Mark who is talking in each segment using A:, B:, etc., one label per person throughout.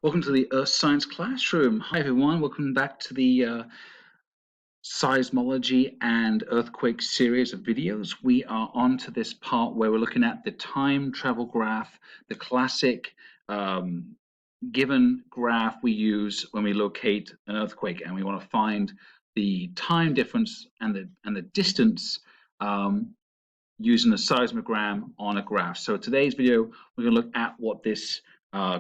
A: Welcome to the Earth Science Classroom. Hi everyone, welcome back to the seismology and earthquake series of videos. We are on to this part where we're looking at the time travel graph, the classic given graph we use when we locate an earthquake, and we want to find the time difference and the distance using a seismogram on a graph. So today's video, we're going to look at what this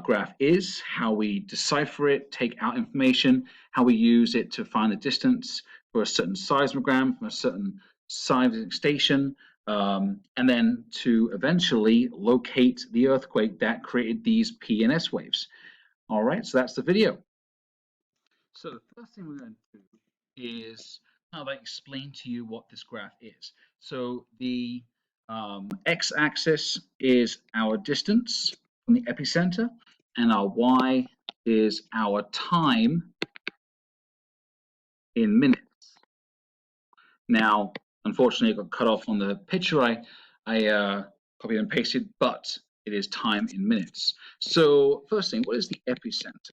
A: graph is, how we decipher it, take out information, how we use it to find the distance for a certain seismogram from a certain seismic station, and then to eventually locate the earthquake that created these P and S waves. All right, so that's the video. So the first thing we're going to do is how I explain to you what this graph is. So the x-axis is our distance from the epicenter, and our y is our time in minutes. Now, unfortunately, it got cut off on the picture I copied and pasted, but it is time in minutes. So first thing, what is the epicenter?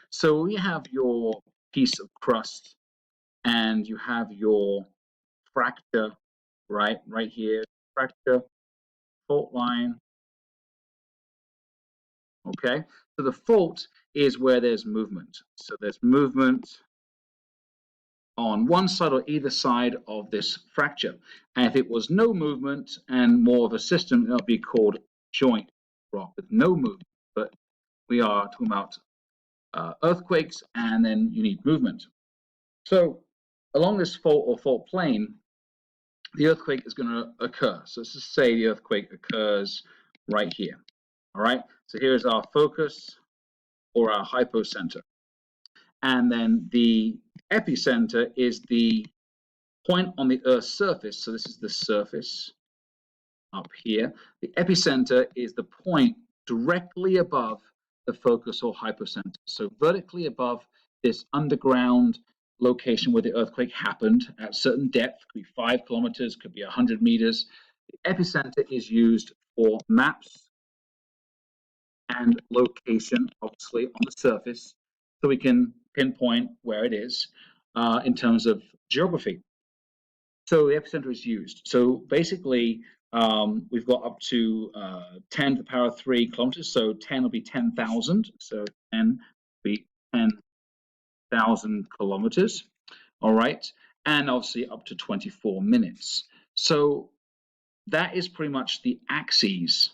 A: So you have your piece of crust and you have your fracture, right here, fracture, fault line. Okay, so the fault is where there's movement. So there's movement on one side or either side of this fracture. And if it was no movement and more of a system, it would be called joint rock with no movement. But we are talking about earthquakes, and then you need movement. So along this fault or fault plane, the earthquake is going to occur. So let's just say the earthquake occurs right here. All right, so here's our focus or our hypocenter. And then the epicenter is the point on the Earth's surface. So this is the surface up here. The epicenter is the point directly above the focus or hypocenter. So vertically above this underground location where the earthquake happened at a certain depth, could be 5 kilometers, could be 100 meters. The epicenter is used for maps and location, obviously, on the surface, so we can pinpoint where it is in terms of geography. So the epicenter is used. So basically, we've got up to 10 to the power of 3 kilometers. So 10 will be 10,000. So 10 will be 10,000 kilometers. All right. And obviously up to 24 minutes. So that is pretty much the axes.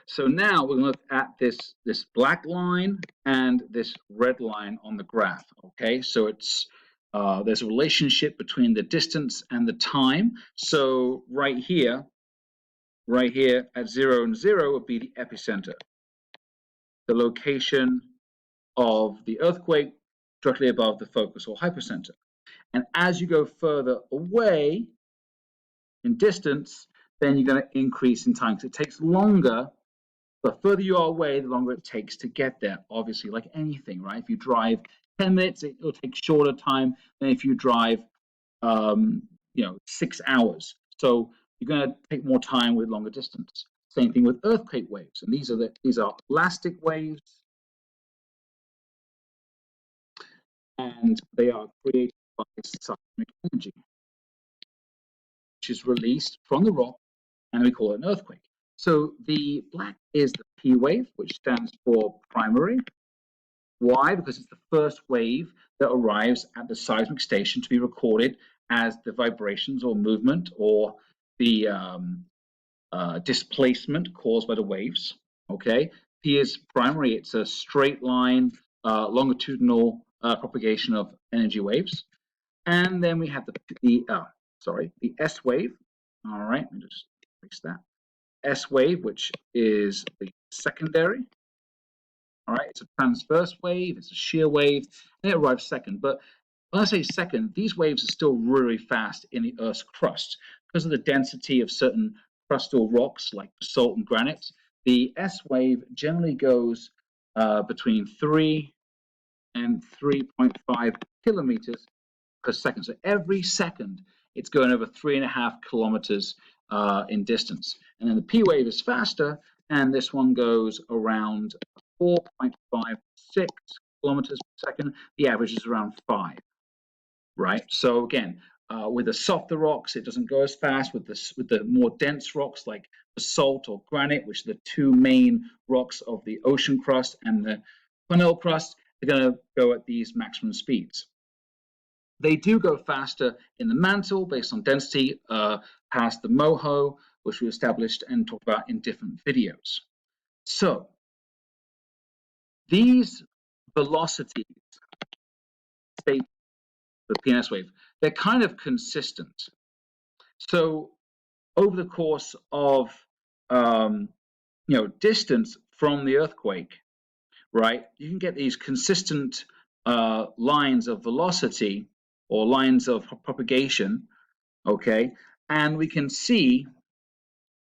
A: So now we're going to look at this black line and this red line on the graph. Okay, so it's there's a relationship between the distance and the time. So right here at 0 and 0 would be the epicenter, the location of the earthquake directly above the focus or hypocenter. And as you go further away in distance, then you're going to increase in time, because it takes longer. The further you are away, the longer it takes to get there. Obviously, like anything, right? If you drive 10 minutes, it'll take shorter time than if you drive, 6 hours. So you're going to take more time with longer distance. Same thing with earthquake waves, and these are elastic waves, and they are created by seismic energy, which is released from the rock, and we call it an earthquake. So the black is the P wave, which stands for primary. Why? Because it's the first wave that arrives at the seismic station to be recorded as the vibrations or movement or the displacement caused by the waves. Okay, P is primary. It's a straight line, longitudinal propagation of energy waves. And then we have the S wave. All right, let me just fix that. S wave, which is the secondary. All right, it's a transverse wave, it's a shear wave, and it arrives second. But when I say second, these waves are still really fast in the Earth's crust because of the density of certain crustal rocks like basalt and granite. The S wave generally goes between 3 and 3.5 kilometers per second. So every second, it's going over 3.5 kilometers in distance. And then the P wave is faster, and this one goes around 4.56 kilometers per second. The average is around 5, right? So again, with the softer rocks, it doesn't go as fast. With the more dense rocks like basalt or granite, which are the two main rocks of the ocean crust and the continental crust, they're going to go at these maximum speeds. They do go faster in the mantle based on density, past the moho, which we established and talked about in different videos. So these velocities, state the PNS wave, they're kind of consistent. So over the course of distance from the earthquake, right, you can get these consistent lines of velocity or lines of propagation, okay, and we can see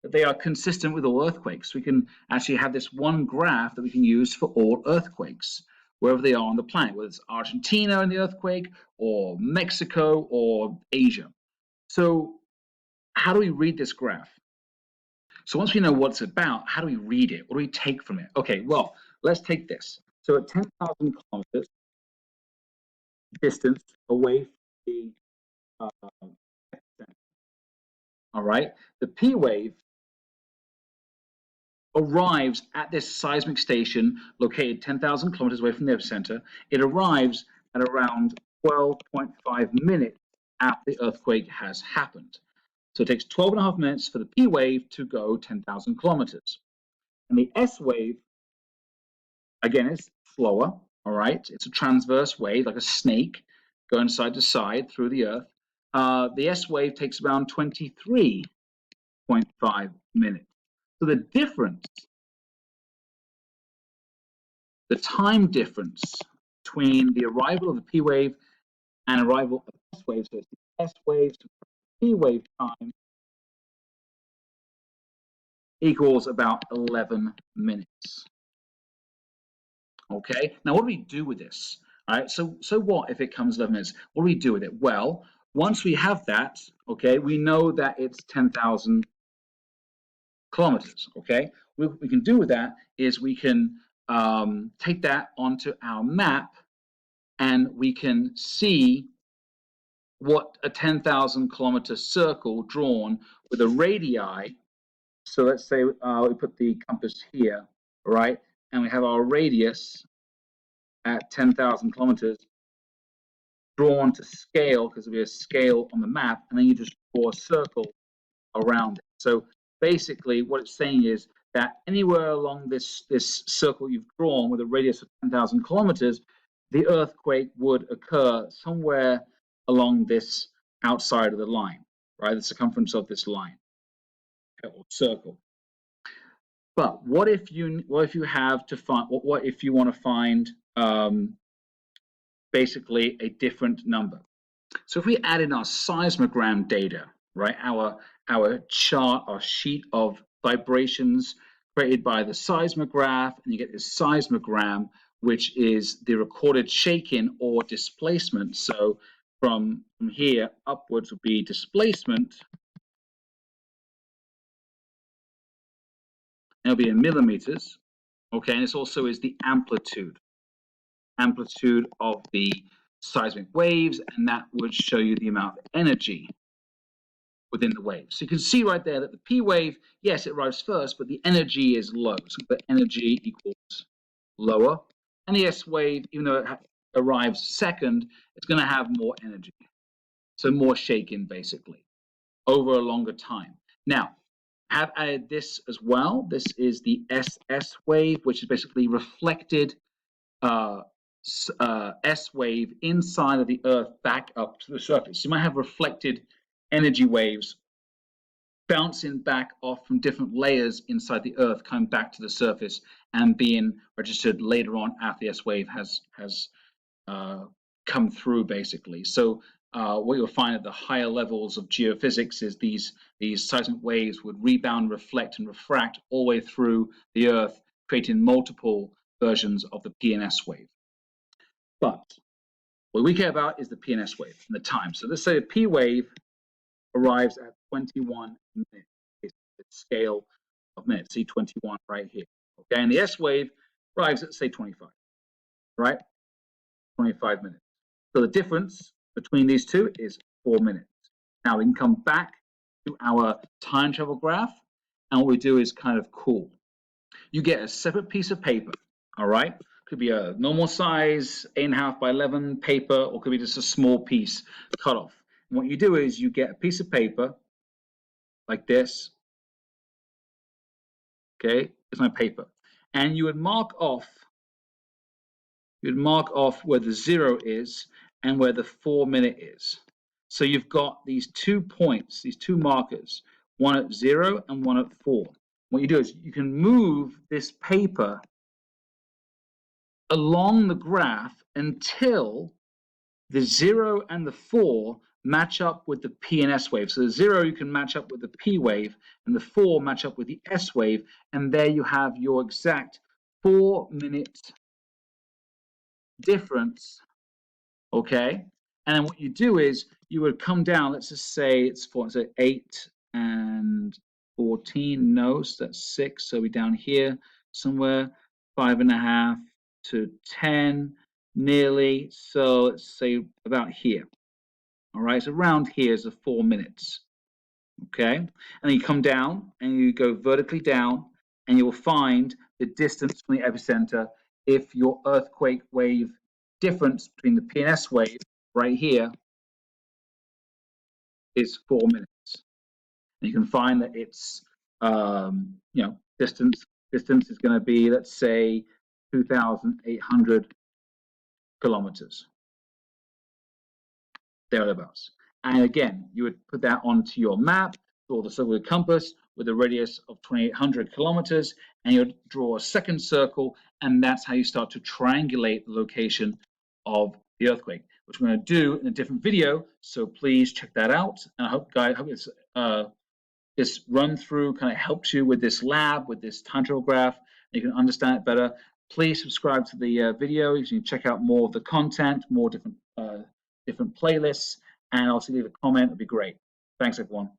A: that they are consistent with all earthquakes. We can actually have this one graph that we can use for all earthquakes, wherever they are on the planet, whether it's Argentina in the earthquake, or Mexico, or Asia. So how do we read this graph? So once we know what it's about, how do we read it? What do we take from it? Okay, well, let's take this. So at 10,000 kilometers distance away from the epicenter, all right, the P wave arrives at this seismic station located 10,000 kilometers away from the epicenter. It arrives at around 12.5 minutes after the earthquake has happened. So it takes 12.5 minutes for the P wave to go 10,000 kilometers. And the S wave, again, is slower, all right? It's a transverse wave, like a snake, going side to side through the earth. The S wave takes around 23.5 minutes. So the difference, the time difference between the arrival of the P wave and arrival of the S wave, so it's the S wave to P wave time, equals about 11 minutes. Okay, now what do we do with this? All right, so what if it comes 11 minutes? What do we do with it? Well, once we have that, okay, we know that it's 10,000 kilometers, okay? What we can do with that is we can take that onto our map, and we can see what a 10,000 kilometer circle drawn with a radii. So let's say we put the compass here, right? And we have our radius at 10,000 kilometers drawn to scale, because there'll be a scale on the map, and then you just draw a circle around it. So basically what it's saying is that anywhere along this circle you've drawn with a radius of 10,000 kilometers, the earthquake would occur somewhere along this outside of the line, right? The circumference of this line or circle. But what if you have to find, what if you want to find basically a different number? So if we add in our seismogram data, right, our chart, our sheet of vibrations created by the seismograph, and you get this seismogram, which is the recorded shake-in or displacement. So from here upwards would be displacement. It'll be in millimeters, okay, and this also is the amplitude of the seismic waves, and that would show you the amount of energy within the wave. So you can see right there that the P wave, yes, it arrives first, but the energy is low. So the energy equals lower. And the S wave, even though it arrives second, it's going to have more energy. So more shaken, basically, over a longer time. Now, I have added this as well. This is the SS wave, which is basically reflected S wave inside of the Earth back up to the surface. You might have reflected energy waves bouncing back off from different layers inside the Earth, coming back to the surface and being registered later on after the S wave has come through, basically. So what you'll find at the higher levels of geophysics is these seismic waves would rebound, reflect, and refract all the way through the Earth, creating multiple versions of the P and S wave. But what we care about is the P and S wave and the time. So let's say a P wave arrives at 21 minutes. It's the scale of minutes, C21 right here. Okay, and the S wave arrives at, say, 25, right? 25 minutes. So the difference between these two is 4 minutes. Now we can come back to our time travel graph, and what we do is kind of cool. You get a separate piece of paper, all right? Could be a normal size 8.5 by 11 paper, or could be just a small piece cut off. And what you do is you get a piece of paper like this, okay? It's my paper, and you would mark off where the 0 is and where the 4 minute is. So you've got these 2 points, these 2 markers, one at 0 and one at 4. What you do is you can move this paper along the graph until the 0 and the 4 match up with the P and S wave. So the 0 you can match up with the P wave, and the 4 match up with the S wave, and there you have your exact 4 minute difference. Okay, and then what you do is you would come down. Let's just say it's 8 and 14. No, so that's 6. So we're down here somewhere, 5.5 to 10, nearly. So let's say about here. All right, so around here is the 4 minutes. Okay, and then you come down and you go vertically down, and you will find the distance from the epicenter if your earthquake wave difference between the P and S wave right here is 4 minutes. And you can find that it's distance is going to be, let's say, 2,800 kilometers, thereabouts. And again, you would put that onto your map or the circle with a compass with a radius of 2,800 kilometers, and you would draw a second circle, and that's how you start to triangulate the location of the earthquake, which we're going to do in a different video. So please check that out. And I hope, guys, this run through kind of helps you with this lab, with this time travel graph, and you can understand it better. Please subscribe to the video. You can check out more of the content, more different playlists, and also leave a comment. It'd be great. Thanks, everyone.